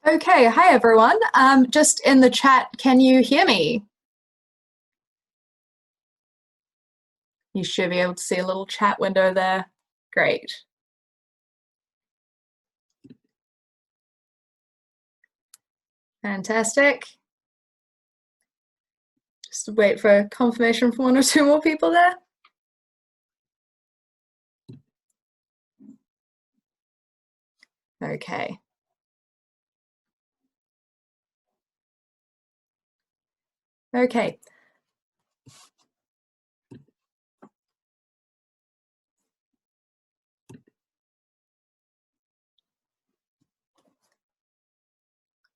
Okay, hi everyone. Just in the chat, can you hear me? You should be able to see a little chat window there. Great. Fantastic. Just wait for confirmation from one or two more people there. Okay. Okay.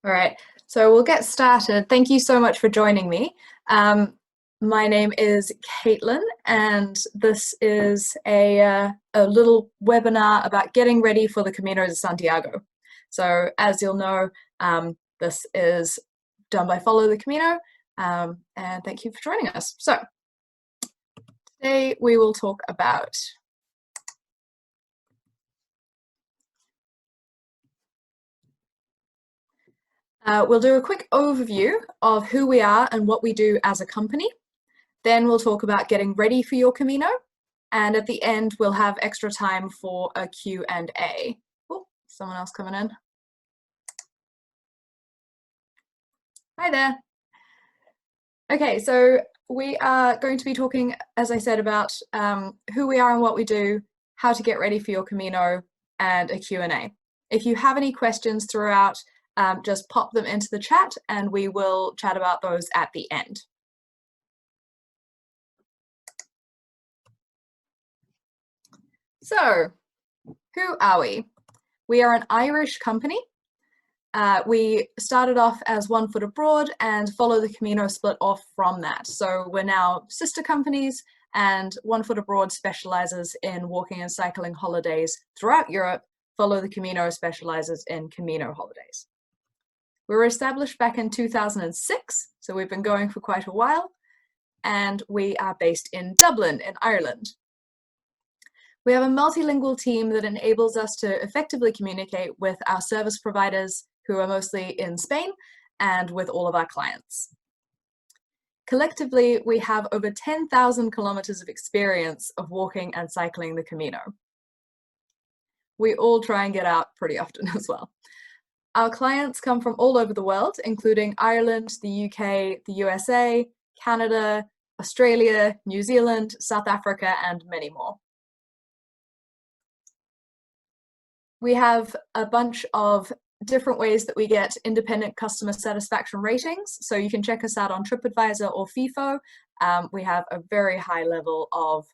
All right, so we'll get started. Thank you so much for joining me. My name is Caitlin, and this is a little webinar about getting ready for the Camino de Santiago. So as you'll know, this is done by Follow the Camino, and thank you for joining us. So today we will talk about we'll do a quick overview of who we are and what we do as a company. Then we'll talk about getting ready for your Camino. And at the end, we'll have extra time for a Q&A. Oh, someone else coming in. Hi there. Okay, so we are going to be talking, as I said, about who we are and what we do, how to get ready for your Camino, and a Q&A. If you have any questions throughout, just pop them into the chat and we will chat about those at the end. So, who are we? We are an Irish company. We started off as One Foot Abroad, and Follow the Camino split off from that. So we're now sister companies, and One Foot Abroad specializes in walking and cycling holidays throughout Europe. Follow the Camino specializes in Camino holidays. We were established back in 2006, so we've been going for quite a while, and we are based in Dublin in Ireland. We have a multilingual team that enables us to effectively communicate with our service providers, who are mostly in Spain, and with all of our clients. Collectively, we have over 10,000 kilometers of experience of walking and cycling the Camino. We all try and get out pretty often as well. Our clients come from all over the world, including Ireland, the UK, the USA, Canada, Australia, New Zealand, South Africa, and many more. We have a bunch of different ways that we get independent customer satisfaction ratings. So you can check us out on TripAdvisor or FIFO. We have a very high level of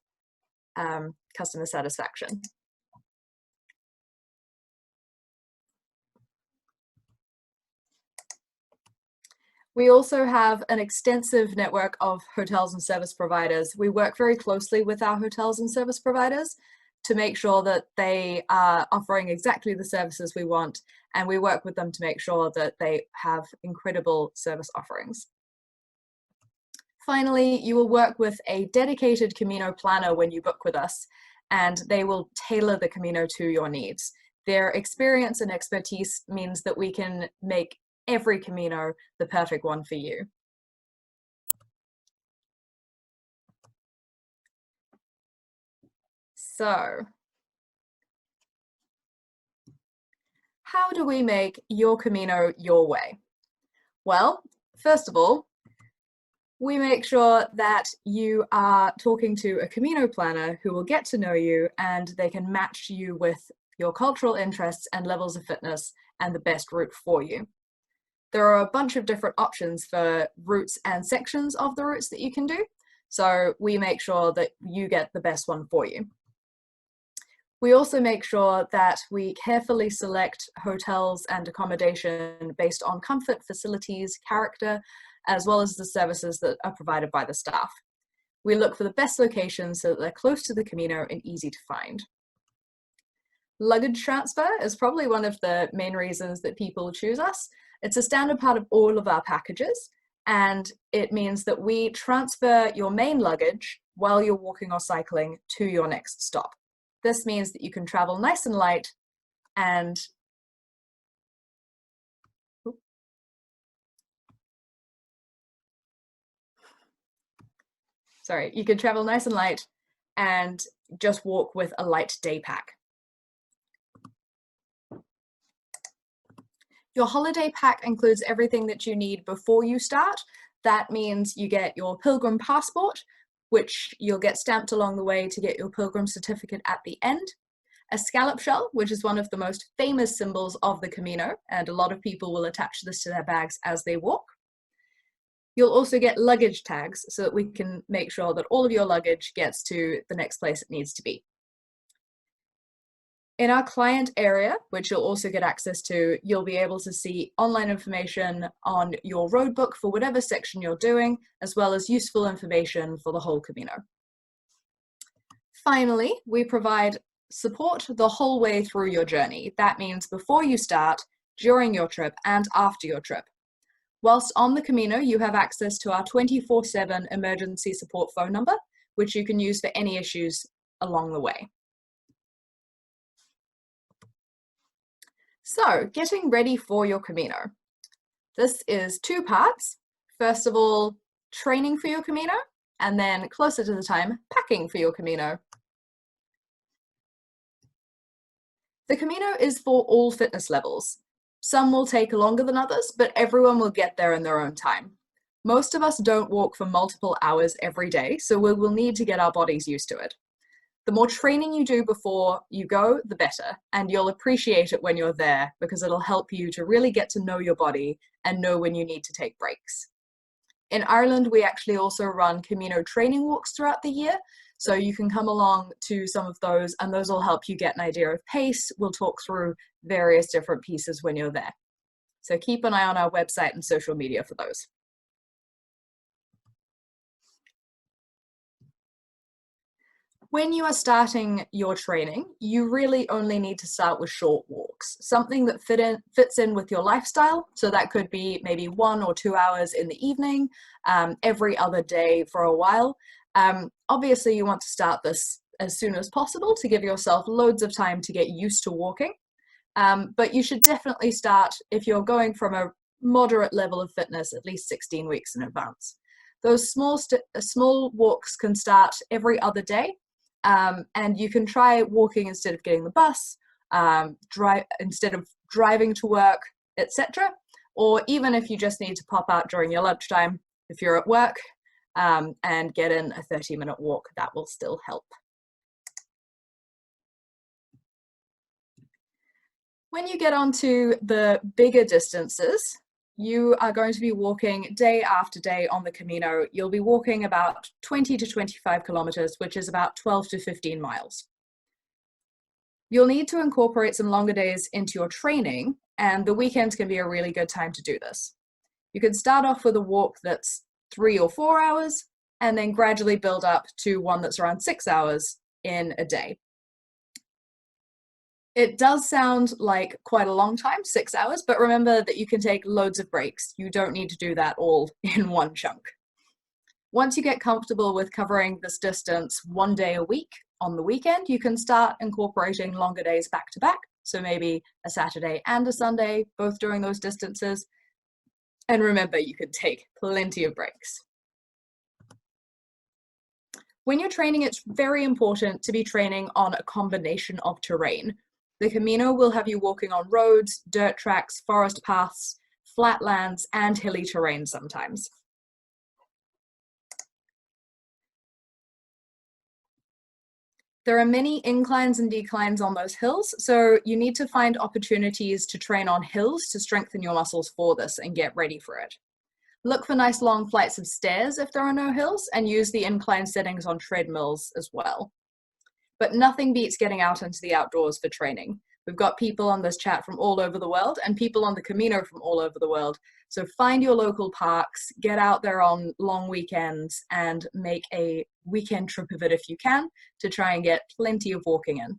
customer satisfaction. We also have an extensive network of hotels and service providers. We work very closely with our hotels and service providers to make sure that they are offering exactly the services we want, and we work with them to make sure that they have incredible service offerings. Finally, you will work with a dedicated Camino planner when you book with us, and they will tailor the Camino to your needs. Their experience and expertise means that we can make every Camino the perfect one for you. So, how do we make your Camino your way? Well, first of all, we make sure that you are talking to a Camino planner who will get to know you, and they can match you with your cultural interests and levels of fitness and the best route for you. There are a bunch of different options for routes and sections of the routes that you can do, so we make sure that you get the best one for you. We also make sure that we carefully select hotels and accommodation based on comfort, facilities, character, as well as the services that are provided by the staff. We look for the best locations so that they're close to the Camino and easy to find. Luggage transfer is probably one of the main reasons that people choose us. It's a standard part of all of our packages, and it means that we transfer your main luggage while you're walking or cycling to your next stop. This means that you can travel nice and light and sorry, you can travel nice and light and just walk with a light day pack. Your holiday pack includes everything that you need before you start. That means you get your pilgrim passport, which you'll get stamped along the way to get your pilgrim certificate at the end. A scallop shell, which is one of the most famous symbols of the Camino, and a lot of people will attach this to their bags as they walk. You'll also get luggage tags so that we can make sure that all of your luggage gets to the next place it needs to be. In our client area, which you'll also get access to, you'll be able to see online information on your road book for whatever section you're doing, as well as useful information for the whole Camino. Finally, we provide support the whole way through your journey. That means before you start, during your trip, and after your trip. Whilst on the Camino, you have access to our 24/7 emergency support phone number, which you can use for any issues along the way. So, getting ready for your Camino. This is two parts. First of all, training for your Camino, and then closer to the time, packing for your Camino. The Camino is for all fitness levels. Some will take longer than others, but everyone will get there in their own time. Most of us don't walk for multiple hours every day, so we will need to get our bodies used to it. The more training you do before you go, the better, and you'll appreciate it when you're there because it'll help you to really get to know your body and know when you need to take breaks. In Ireland, we actually also run Camino training walks throughout the year, so you can come along to some of those and those will help you get an idea of pace. We'll talk through various different pieces when you're there. So keep an eye on our website and social media for those. When you are starting your training, you really only need to start with short walks, something that fits in with your lifestyle. So that could be maybe 1 or 2 hours in the evening, every other day for a while. Obviously, you want to start this as soon as possible to give yourself loads of time to get used to walking. But you should definitely start, if you're going from a moderate level of fitness, at least 16 weeks in advance. Those small walks can start every other day. And you can try walking instead of getting the bus, instead of driving to work, etc. Or even if you just need to pop out during your lunchtime, if you're at work, and get in a 30-minute walk, that will still help. When you get onto the bigger distances, you are going to be walking day after day on the Camino. You'll be walking about 20 to 25 kilometers, which is about 12 to 15 miles. You'll need to incorporate some longer days into your training, and the weekends can be a really good time to do this. You can start off with a walk that's 3 or 4 hours, and then gradually build up to one that's around 6 hours in a day. It does sound like quite a long time, 6 hours, but remember that you can take loads of breaks. You don't need to do that all in one chunk. Once you get comfortable with covering this distance 1 day a week on the weekend, you can start incorporating longer days back to back. So maybe a Saturday and a Sunday, both during those distances. And remember, you can take plenty of breaks. When you're training, it's very important to be training on a combination of terrain. The Camino will have you walking on roads, dirt tracks, forest paths, flatlands, and hilly terrain sometimes. There are many inclines and declines on those hills, so you need to find opportunities to train on hills to strengthen your muscles for this and get ready for it. Look for nice long flights of stairs if there are no hills, and use the incline settings on treadmills as well. But nothing beats getting out into the outdoors for training. We've got people on this chat from all over the world and people on the Camino from all over the world. So find your local parks, get out there on long weekends and make a weekend trip of it if you can to try and get plenty of walking in.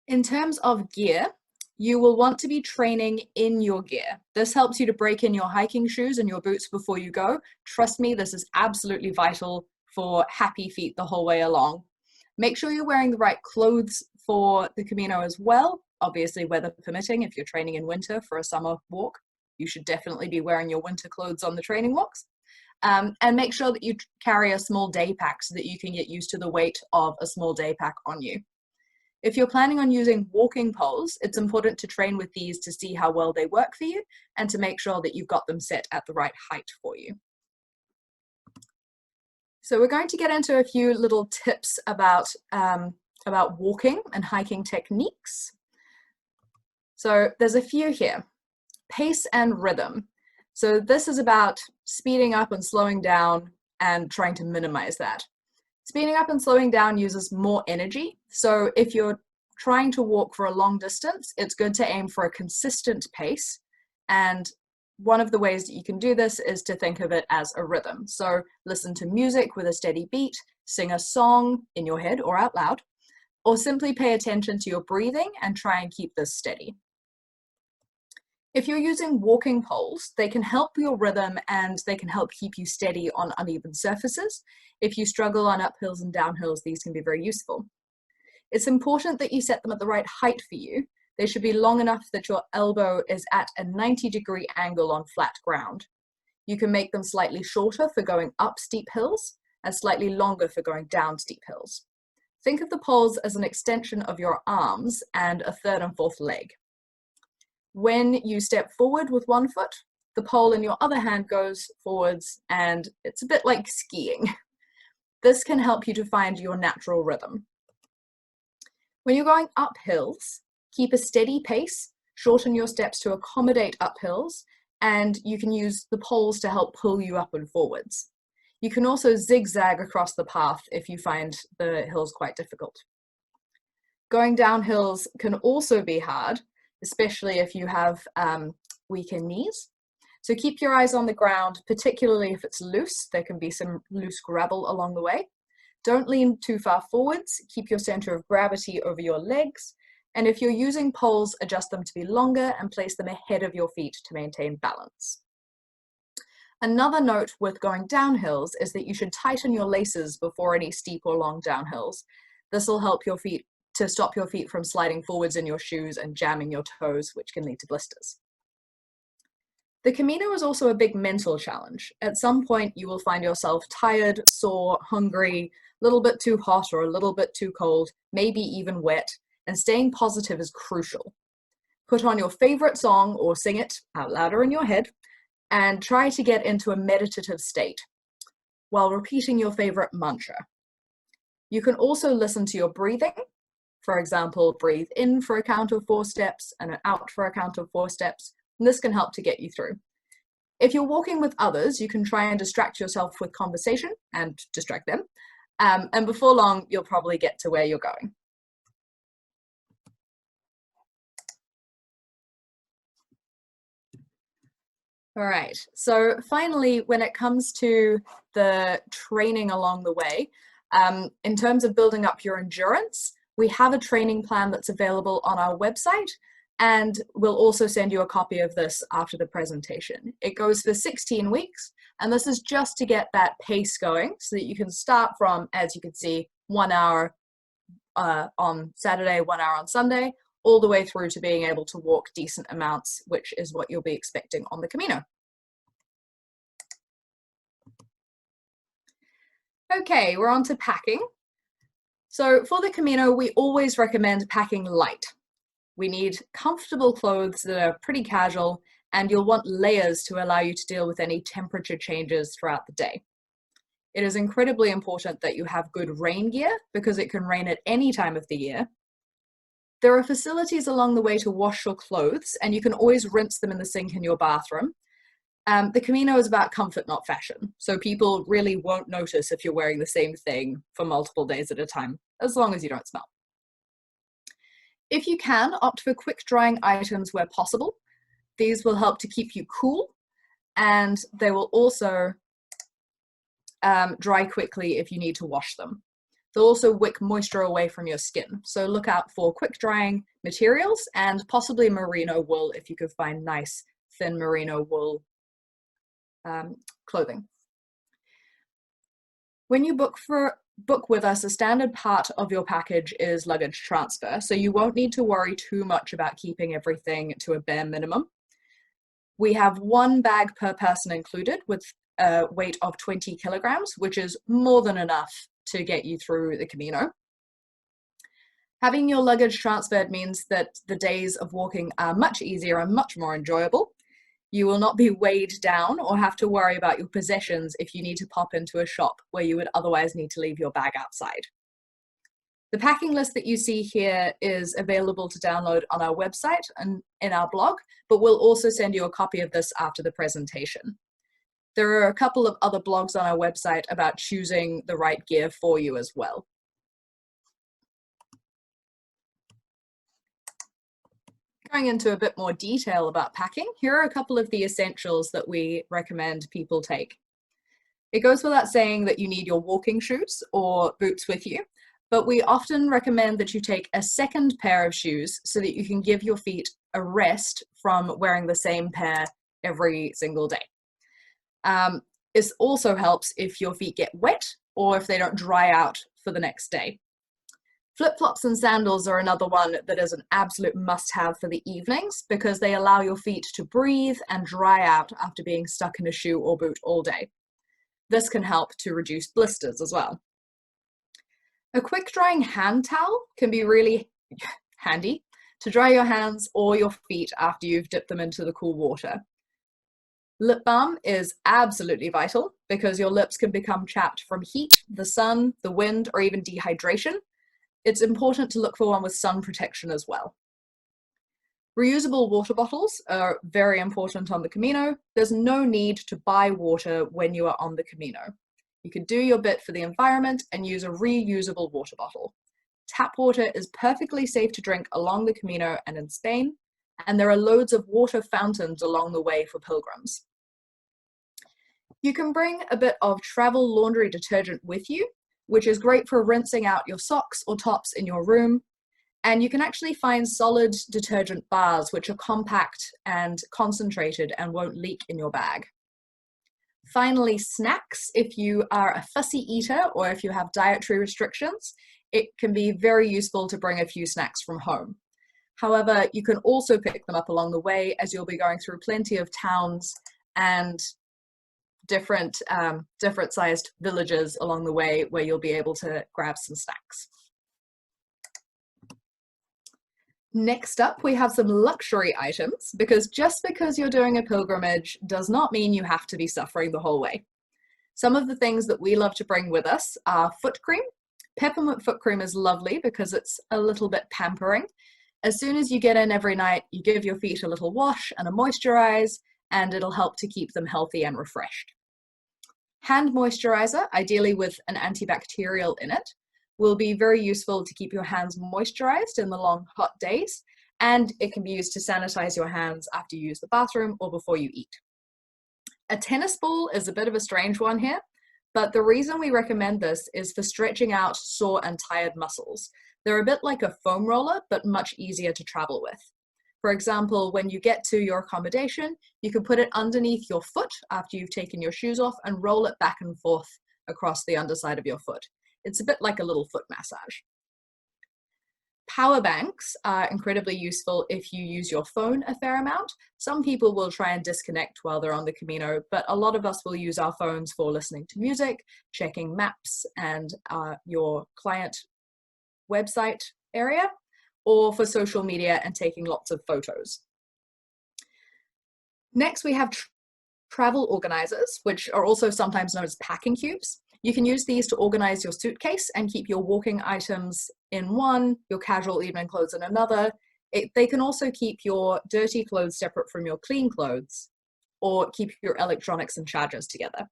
In terms of gear, you will want to be training in your gear. This helps you to break in your hiking shoes and your boots before you go. Trust me, this is absolutely vital for happy feet the whole way along. Make sure you're wearing the right clothes for the Camino as well. obviously weather permitting. If you're training in winter for a summer walk, you should definitely be wearing your winter clothes on the training walks. And make sure that you carry a small day pack so that you can get used to the weight of a small day pack on you. If you're planning on using walking poles, it's important to train with these to see how well they work for you and to make sure that you've got them set at the right height for you. So we're going to get into a few little tips about walking and hiking techniques. So there's a few here. Pace and rhythm. So this is about speeding up and slowing down and trying to minimize that. Speeding up and slowing down uses more energy. So if you're trying to walk for a long distance, it's good to aim for a consistent pace. And one of the ways that you can do this is to think of it as a rhythm. So listen to music with a steady beat, sing a song in your head or out loud, or simply pay attention to your breathing and try and keep this steady. If you're using walking poles, they can help your rhythm and they can help keep you steady on uneven surfaces. If you struggle on uphills and downhills, these can be very useful. It's important that you set them at the right height for you. They should be long enough that your elbow is at a 90-degree angle on flat ground. You can make them slightly shorter for going up steep hills and slightly longer for going down steep hills. Think of the poles as an extension of your arms and a third and fourth leg. When you step forward with one foot, the pole in your other hand goes forwards, and it's a bit like skiing. This can help you to find your natural rhythm. When you're going up hills, keep a steady pace, shorten your steps to accommodate uphills, and you can use the poles to help pull you up and forwards. You can also zigzag across the path if you find the hills quite difficult. Going down hills can also be hard, especially if you have weaker knees. So keep your eyes on the ground, particularly if it's loose. There can be some loose gravel along the way. Don't lean too far forwards. Keep your center of gravity over your legs. And if you're using poles, adjust them to be longer and place them ahead of your feet to maintain balance. Another note with going down hills is that you should tighten your laces before any steep or long downhills. This will help your feet to stop your feet from sliding forwards in your shoes and jamming your toes, which can lead to blisters. The Camino is also a big mental challenge. At some point, you will find yourself tired, sore, hungry, a little bit too hot or a little bit too cold, maybe even wet, and staying positive is crucial. Put on your favorite song or sing it out louder in your head and try to get into a meditative state while repeating your favorite mantra. You can also listen to your breathing. For example, breathe in for a count of 4 steps and out for a count of 4 steps. And this can help to get you through. If you're walking with others, you can try and distract yourself with conversation and distract them. And before long, you'll probably get to where you're going. All right, so finally, when it comes to the training along the way, in terms of building up your endurance, we have a training plan that's available on our website, and we'll also send you a copy of this after the presentation. It goes for 16 weeks, and this is just to get that pace going so that you can start from, as you can see, 1 hour on Saturday, 1 hour on Sunday, all the way through to being able to walk decent amounts, which is what you'll be expecting on the Camino. Okay, we're on to packing. So for the Camino, we always recommend packing light. We need comfortable clothes that are pretty casual, and you'll want layers to allow you to deal with any temperature changes throughout the day. It is incredibly important that you have good rain gear because it can rain at any time of the year. There are facilities along the way to wash your clothes, and you can always rinse them in the sink in your bathroom. The Camino is about comfort, not fashion. So people really won't notice if you're wearing the same thing for multiple days at a time, as long as you don't smell. If you can, opt for quick drying items where possible. These will help to keep you cool, and they will also dry quickly if you need to wash them. They'll also wick moisture away from your skin. So look out for quick drying materials and possibly merino wool if you could find nice thin merino wool clothing. When you book for book with us, a standard part of your package is luggage transfer, so you won't need to worry too much about keeping everything to a bare minimum. We have one bag per person included with a weight of 20 kilograms, which is more than enough to get you through the Camino. Having your luggage transferred means that the days of walking are much easier and much more enjoyable. You will not be weighed down or have to worry about your possessions if you need to pop into a shop where you would otherwise need to leave your bag outside. The packing list that you see here is available to download on our website and in our blog, but we'll also send you a copy of this after the presentation. There are a couple of other blogs on our website about choosing the right gear for you as well. Going into a bit more detail about packing, here are a couple of the essentials that we recommend people take. It goes without saying that you need your walking shoes or boots with you, but we often recommend that you take a second pair of shoes so that you can give your feet a rest from wearing the same pair every single day. This also helps if your feet get wet or if they don't dry out for the next day. Flip-flops and sandals are another one that is an absolute must-have for the evenings because they allow your feet to breathe and dry out after being stuck in a shoe or boot all day. This can help to reduce blisters as well. A quick drying hand towel can be really handy to dry your hands or your feet after you've dipped them into the cool water. Lip balm is absolutely vital because your lips can become chapped from heat, the sun, the wind, or even dehydration. It's important to look for one with sun protection as well. Reusable water bottles are very important on the Camino. There's no need to buy water when you are on the Camino. You can do your bit for the environment and use a reusable water bottle. Tap water is perfectly safe to drink along the Camino and in Spain, and there are loads of water fountains along the way for pilgrims. You can bring a bit of travel laundry detergent with you, which is great for rinsing out your socks or tops in your room. And you can actually find solid detergent bars, which are compact and concentrated and won't leak in your bag. Finally, snacks. If you are a fussy eater or if you have dietary restrictions, it can be very useful to bring a few snacks from home. However, you can also pick them up along the way as you'll be going through plenty of towns and different sized villages along the way where you'll be able to grab some snacks. Next up, we have some luxury items, because just because you're doing a pilgrimage does not mean you have to be suffering the whole way. Some of the things that we love to bring with us are foot cream. Peppermint foot cream is lovely because it's a little bit pampering. As soon as you get in every night, you give your feet a little wash and a moisturize, and it'll help to keep them healthy and refreshed. Hand moisturizer, ideally with an antibacterial in it, will be very useful to keep your hands moisturized in the long hot days, and it can be used to sanitize your hands after you use the bathroom or before you eat. A tennis ball is a bit of a strange one here, but the reason we recommend this is for stretching out sore and tired muscles. They're a bit like a foam roller, but much easier to travel with. For example, when you get to your accommodation, you can put it underneath your foot after you've taken your shoes off and roll it back and forth across the underside of your foot. It's a bit like a little foot massage. Power banks are incredibly useful if you use your phone a fair amount. Some people will try and disconnect while they're on the Camino, but a lot of us will use our phones for listening to music, checking maps and your client website area, or for social media and taking lots of photos. Next, we have travel organizers, which are also sometimes known as packing cubes. You can use these to organize your suitcase and keep your walking items in one, your casual evening clothes in another. They can also keep your dirty clothes separate from your clean clothes, or keep your electronics and chargers together.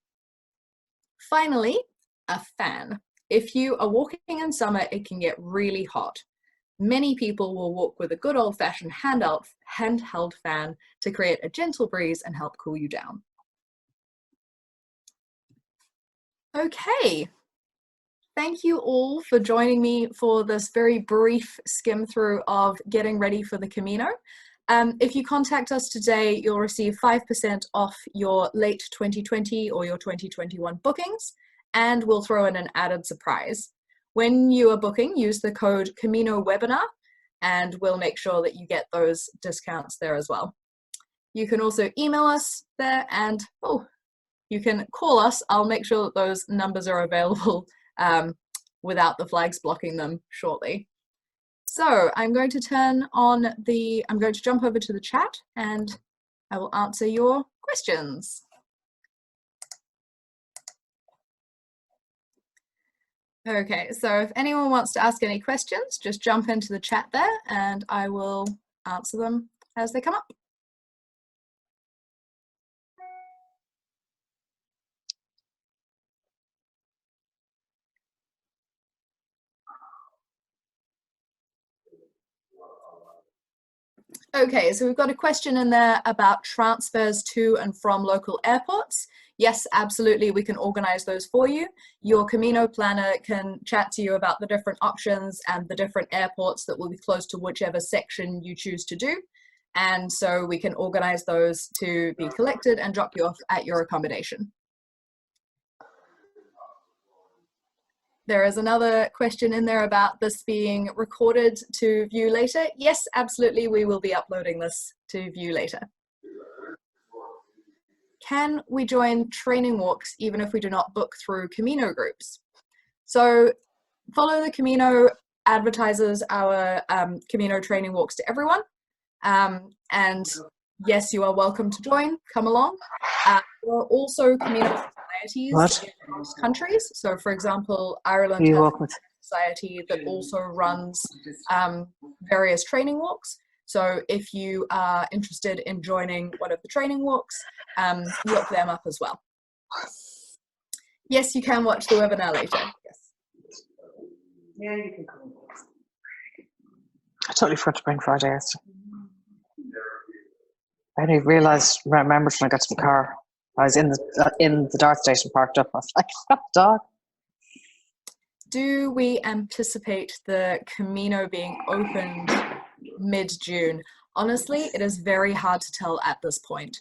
Finally, a fan. If you are walking in summer, it can get really hot. Many people will walk with a good old-fashioned handheld fan to create a gentle breeze and help cool you down. Okay, thank you all for joining me for this very brief skim through of getting ready for the Camino. If you contact us today, you'll receive 5% off your late 2020 or your 2021 bookings, and we'll throw in an added surprise. When you are booking, use the code Camino Webinar, and we'll make sure that you get those discounts there as well. You can also email us there, and you can call us. I'll make sure that those numbers are available without the flags blocking them shortly. So I'm going to jump over to the chat and I will answer your questions. Okay, so if anyone wants to ask any questions, just jump into the chat there and I will answer them as they come up. Okay, so we've got a question in there about transfers to and from local airports. Yes, absolutely, we can organize those for you. Your Camino planner can chat to you about the different options and the different airports that will be close to whichever section you choose to do. And so we can organize those to be collected and drop you off at your accommodation. There is another question in there about this being recorded to view later. Yes, absolutely, we will be uploading this to view later. Can we join training walks even if we do not book through Camino groups? So Follow the Camino advertises our Camino training walks to everyone. And yes, you are welcome to join, come along. There are also Camino societies in most countries. So for example, Ireland has a society that also runs various training walks. So if you are interested in joining one of the training walks, look them up as well. Yes, you can watch the webinar later. Yes. Yeah, you can come. I totally forgot to bring Friday yesterday. I only remembered when I got to the car. I was in the Dart station parked up. I was like, "What dog?" Do we anticipate the Camino being opened mid-June? Honestly, it is very hard to tell at this point.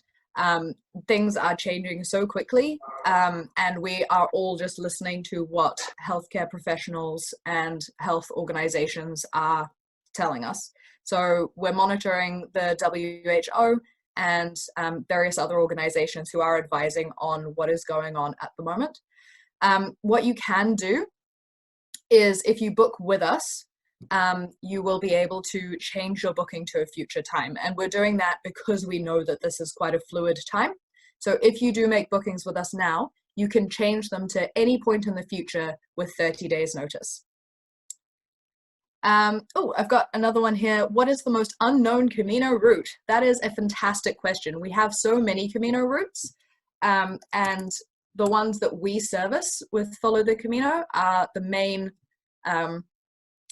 Things are changing so quickly, and we are all just listening to what healthcare professionals and health organizations are telling us. So we're monitoring the WHO and various other organizations who are advising on what is going on at the moment. What you can do is if you book with us, you will be able to change your booking to a future time. And we're doing that because we know that this is quite a fluid time. So if you do make bookings with us now, you can change them to any point in the future with 30 days notice. Oh, I've got another one here. What is the most unknown Camino route? That is a fantastic question. We have so many Camino routes, and the ones that we service with Follow the Camino are the main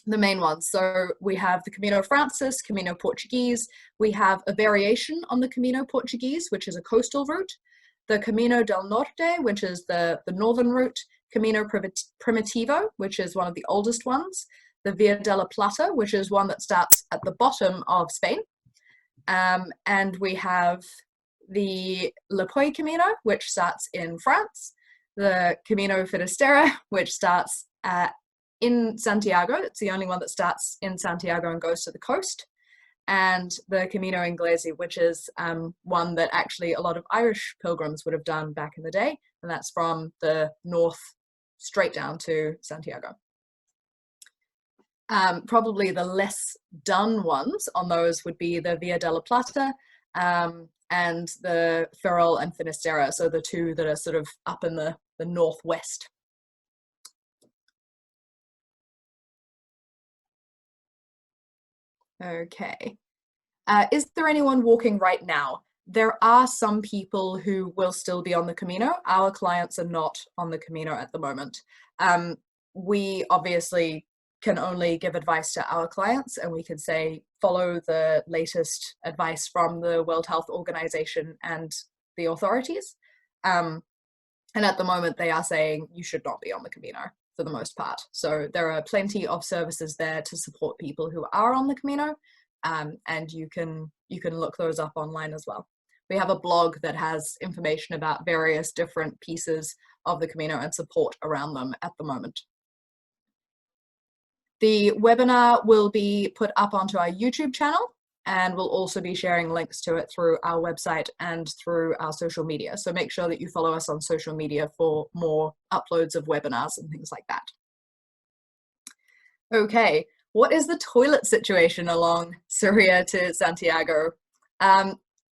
ones. So we have the Camino Francis, Camino Portuguese. We have a variation on the Camino Portuguese, which is a coastal route. The Camino del Norte, which is the northern route. Camino Primitivo, which is one of the oldest ones. The Via de la Plata, which is one that starts at the bottom of Spain. And we have the Le Puy Camino, which starts in France. The Camino Finisterre, which starts in Santiago. It's the only one that starts in Santiago and goes to the coast. And the Camino Inglese, which is one that actually a lot of Irish pilgrims would have done back in the day. And that's from the north straight down to Santiago. Probably the less done ones on those would be the Via de la Plata and the Ferrol and Finisterre, so the two that are sort of up in the northwest. Okay. Is there anyone walking right now? There are some people who will still be on the Camino. Our clients are not on the Camino at the moment. We obviously can only give advice to our clients, and we can say follow the latest advice from the World Health Organization and the authorities. And at the moment they are saying you should not be on the Camino for the most part. So there are plenty of services there to support people who are on the Camino, and you can look those up online as well. We have a blog that has information about various different pieces of the Camino and support around them at the moment. The webinar will be put up onto our YouTube channel, and we'll also be sharing links to it through our website and through our social media. So make sure that you follow us on social media for more uploads of webinars and things like that. Okay, what is the toilet situation along Surya to Santiago?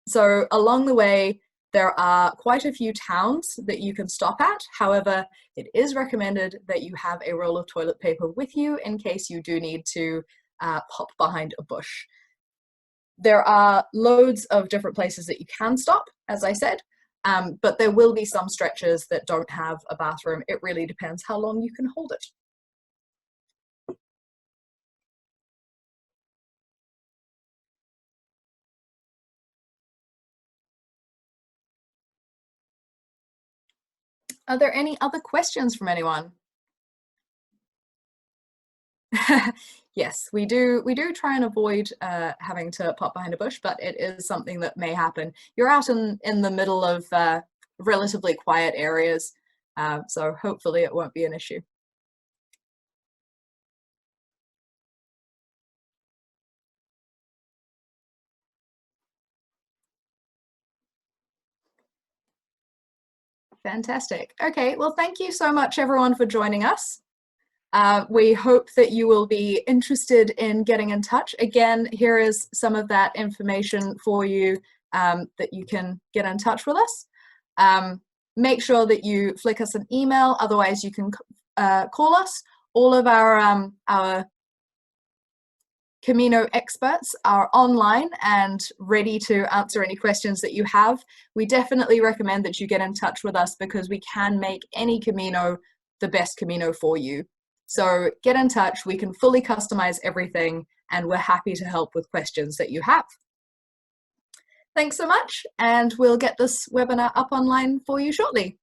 So along the way, there are quite a few towns that you can stop at. However, it is recommended that you have a roll of toilet paper with you in case you do need to pop behind a bush. There are loads of different places that you can stop, as I said, but there will be some stretches that don't have a bathroom. It really depends how long you can hold it. Are there any other questions from anyone? Yes, we do try and avoid having to pop behind a bush, but it is something that may happen. You're out in the middle of relatively quiet areas, so hopefully it won't be an issue. Fantastic. Okay, well, thank you so much, everyone, for joining us. We hope that you will be interested in getting in touch. Again, here is some of that information for you that you can get in touch with us. Make sure that you flick us an email, otherwise you can call us. All of our Camino experts are online and ready to answer any questions that you have. We definitely recommend that you get in touch with us because we can make any Camino the best Camino for you. So get in touch, we can fully customize everything, and we're happy to help with questions that you have. Thanks so much, and we'll get this webinar up online for you shortly.